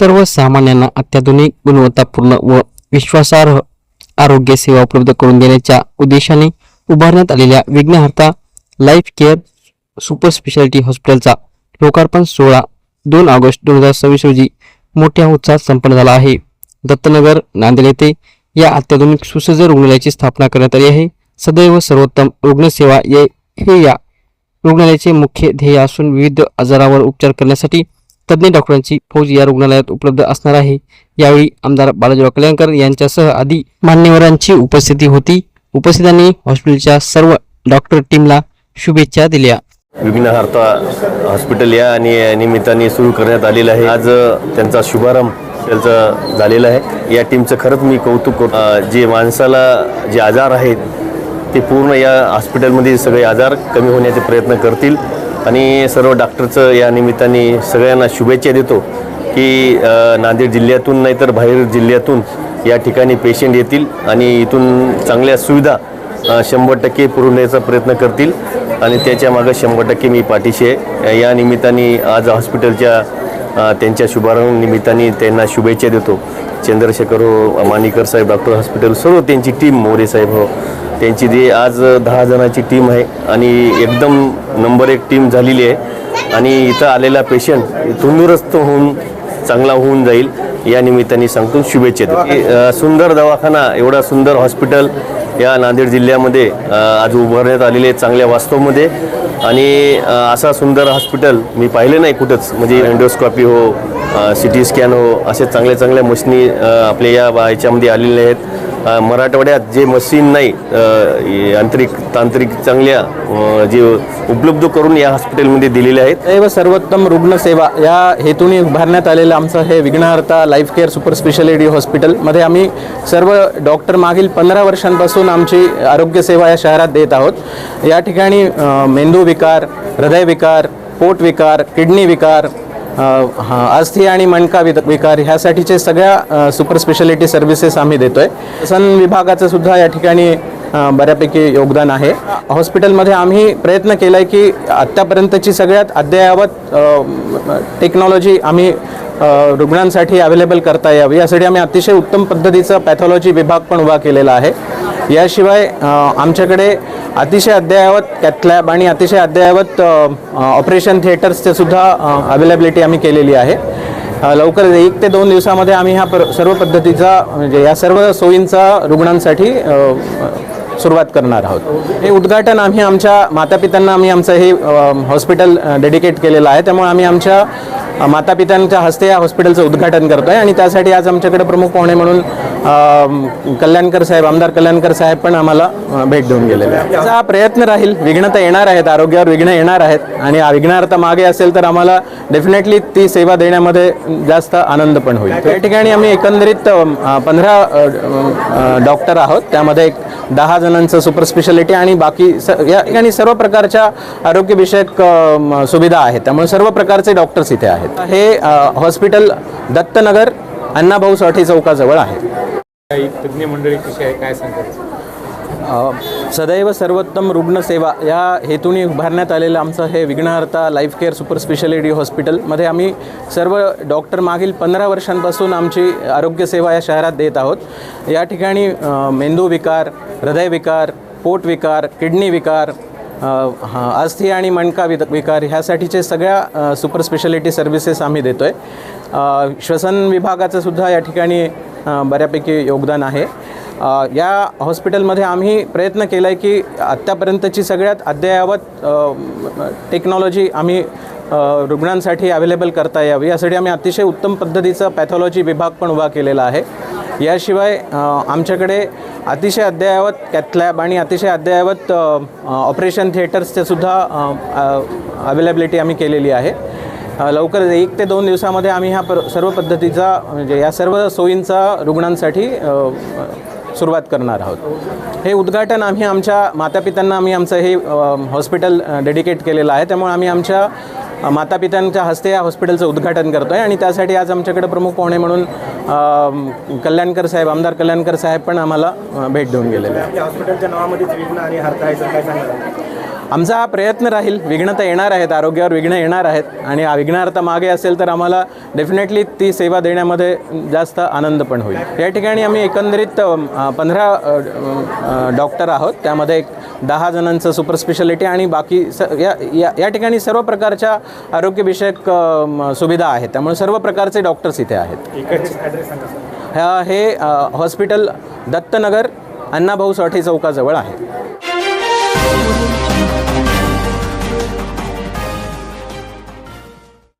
सर्वसामान्यांना अत्याधुनिक गुणवत्तापूर्ण व विश्वासार्ह आरोग्य सेवा उपलब्ध करून देण्याच्या उद्देशाने उभारण्यात आलेल्या विघ्नहर्ता लाईफ केअर सुपर स्पेशालिटी हॉस्पिटलचा लोकार्पण सोहळा 2 ऑगस्ट 2026 रोजी मोठ्या उत्साहात संपन्न झाला आहे। दत्तनगर नांदेड येथे या अत्याधुनिक सुसज्ज रुग्णालयाची स्थापना करण्यात आली आहे। सदैव सर्वोत्तम रुग्णसेवा हे या रुग्णालयाचे मुख्य ध्येय असून विविध आजारावर उपचार करण्यासाठी तज्ञ डॉक्टरांची फौज या रुग्णालयात उपलब्ध असणार आहे। यावेळी आमदार बालाजीराव कल्याणकर यांच्यासह आदी मान्यवरांची उपस्थिती होती। उपस्थितांनी हॉस्पिटलच्या सर्व डॉक्टर टीमला शुभेच्छा दिल्या। विघ्नहर्ता हॉस्पिटल या निमित्ताने सुरू करण्यात आलेलं आहे। आज त्यांचा शुभारंभ त्याचा झालेला आहे। या टीमचं खरंच मी कौतुक करतो। जे माणसाला जे आजार आहेत ते पूर्ण या हॉस्पिटलमध्ये सगळे आजार कमी होण्याचे प्रयत्न करतील आणि सर्व डॉक्टरचं या निमित्ताने सगळ्यांना शुभेच्छा देतो की नांदेड जिल्ह्यातून नाही तर बाहेर जिल्ह्यातून या ठिकाणी पेशंट येतील आणि इथून चांगल्या सुविधा 100% पुरवण्याचा प्रयत्न करतील आणि त्याच्या मागे 100% मी पाठीशी आहे। या निमित्ताने आज हॉस्पिटलच्या त्यांच्या शुभारंभ निमित्ताने त्यांना शुभेच्छा देतो। चंद्रशेखर हो, माणिकर साहेब, डॉक्टर हॉस्पिटल, सर्व त्यांची टीम, मोरे साहेब हो, त्यांची जी आज 10 जणांची टीम आहे आणि एकदम नंबर 1 टीम झालेली आहे आणि इथं आलेला पेशंट तंदुरुस्त होऊन चांगला होऊन जाईल या निमित्ताने सांगतो शुभेच्छा देतो। सुंदर दवाखाना, एवढा सुंदर हॉस्पिटल या नांदेड जिल्ह्यामध्ये आज उभारण्यात आलेले चांगल्या वास्तवमध्ये आणि असा सुंदर हॉस्पिटल मी पाहिले नाही कुठंच। म्हणजे एंडोस्कोपी हो, CT स्कॅन हो, असे चांगल्या मशीनी आपल्या या याच्यामध्ये आलेले आहेत। मराठवाड्यात जे मशीन नाही तांत्रिक चांगल्या जे उपलब्ध करून या हॉस्पिटलमध्ये दिलेले आहेत। दैव सर्वोत्तम रुग्णसेवा या हेतूने उभारण्यात आलेलं आमचं हे विघ्नहर्ता लाईफ केअर सुपर स्पेशालिटी हॉस्पिटलमध्ये आम्ही सर्व डॉक्टर मागील 15 वर्षांपासून आमची आरोग्यसेवा या शहरात देत आहोत। या ठिकाणी मेंदूविकार, हृदयविकार, पोटविकार, किडनी विकार, अस्थि आणि मणका विकार ह्यासाठीचे सगळ्या सुपर स्पेशालिटी सर्व्हिसेस आम्ही देतोय। सन विभागाचं सुद्धा या ठिकाणी बऱ्यापैकी योगदान आहे। हॉस्पिटलमध्ये आम्ही प्रयत्न केला आहे की आत्तापर्यंतची सगळ्यात अद्ययावत टेक्नॉलॉजी आम्ही रुग्णांसाठी अवेलेबल करता यावी यासाठी आम्ही अतिशय उत्तम पद्धतीचा पॅथॉलॉजी विभाग पण उभा केलेला आहे। याशिवाय आमच्याकडे अतिशय अद्ययावत कॅथलॅब आणि अतिशय अद्ययावत ऑपरेशन थिएटर्सचे सुद्धा अवेलेबिलिटी आम्ही केलेली आहे। लवकर 1 ते 2 दिवसामध्ये आम्ही ह्या सर्व पद्धतीचा म्हणजे या सर्व सोयींचा रुग्णांसाठी सुरुवात करणार आहोत। हे उद्घाटन आम्ही आमच्या मातापित्यांना आमचं हे हॉस्पिटल डेडिकेट केलेलं आहे, त्यामुळे आम्ही आमच्या मातापित्यांच्या हस्ते या हॉस्पिटलचं उद्घाटन करतो आहे आणि त्यासाठी आज आमच्याकडे प्रमुख पाहुणे म्हणून कल्याणकर साहेब, आमदार कल्याणकर साहेब पण आम्हाला भेट देऊन गेलेले आहेत। त्याचा हा प्रयत्न राहील। विघ्नता येणार आहेत, आरोग्यावर विघ्न येणार आहेत आणि विघ्नहर्ता मागे असेल तर आम्हाला डेफिनेटली ती सेवा देण्यामध्ये जास्त आनंद पण होईल। या ठिकाणी आम्ही एकंदरीत 15 डॉक्टर आहोत, त्यामध्ये 10 जणांचं सुपर स्पेशालिटी आणि बाकी या ठिकाणी सर्व प्रकारच्या आरोग्यविषयक सुविधा आहेत, त्यामुळे सर्व प्रकारचे डॉक्टर्स इथे आहेत। हे हॉस्पिटल दत्तनगर अण्णाभाऊ साठे चौकाजवळ आहे। तज्ञ मंडळी कशी आहे, काय सांगायचं? सदैव सर्वोत्तम रुग्णसेवा या हेतूने उभारण्यात आलेलं आमचं हे विघ्नहर्ता लाईफ केअर सुपर स्पेशालिटी हॉस्पिटलमध्ये आम्ही सर्व डॉक्टर मागील 15 वर्षांपासून आमची आरोग्यसेवा या शहरात देत आहोत। या ठिकाणी मेंदूविकार, हृदयविकार, पोटविकार, किडनी विकार, अस्थि आणि मणका विकार ह्यासाठीचे सगळ्या सुपर स्पेशालिटी सर्व्हिसेस आम्ही देतोय। श्वसन विभागाचं सुद्धा या ठिकाणी बऱ्यापैकी योगदान आहे। या हॉस्पिटलमध्ये आम्ही प्रयत्न केला आहे की आत्तापर्यंतची सगळ्यात अद्ययावत टेक्नॉलॉजी आम्ही रुग्णांसाठी अवेलेबल करता यावी यासाठी आम्ही अतिशय उत्तम पद्धतीचा पॅथॉलॉजी विभाग पण उभा केलेला आहे। याशिवाय आमच्याकडे अतिशय अद्ययावत कॅथलॅब आणि अतिशय अद्ययावत ऑपरेशन थिएटर्सचे सुद्धा अवेलेबिलिटी आम्ही केलेली आहे। लवकर 1 ते 2 दिवसामध्ये आम्ही ह्या सर्व पद्धतीचा म्हणजे या सर्व सोयींचा रुग्णांसाठी सुरुवात करणार आहोत। हे उद्घाटन आम्ही आमच्या मातापित्यांना आमचं हे हॉस्पिटल डेडिकेट केलेलं आहे, त्यामुळे आम्ही आमच्या मातापित्यांच्या हस्ते या हॉस्पिटलचं उद्घाटन करतो आहे आणि त्यासाठी आज आमच्याकडे प्रमुख पाहुणे म्हणून कल्याणकर साहेब, आमदार कल्याणकर साहेब पण आम्हाला भेट देऊन गेलेले आहेत। हॉस्पिटलच्या नावामध्ये विघ्न आणि हर्ता आहे, काय सांगाल? आमचा हा प्रयत्न राहील. विघ्न तर येणार आहेत, आरोग्यावर विघ्न येणार आहेत आणि विघ्नहर्ता मागे असेल तर आम्हाला डेफिनेटली ती सेवा देण्यामध्ये जास्त आनंद पण होईल. या ठिकाणी आम्ही एकंदरीत 15 डॉक्टर आहोत. त्यामध्ये 10 जणांचं सुपर स्पेशालिटी आणि बाकी या ठिकाणी सर्व प्रकारच्या आरोग्यविषयक सुविधा आहेत. त्यामुळे सर्व प्रकारचे डॉक्टर्स इथे आहेत. इकडचे ॲड्रेस सांगा सर. हे हॉस्पिटल दत्तनगर अण्णाभाऊ साठे चौकाजवळ आहे.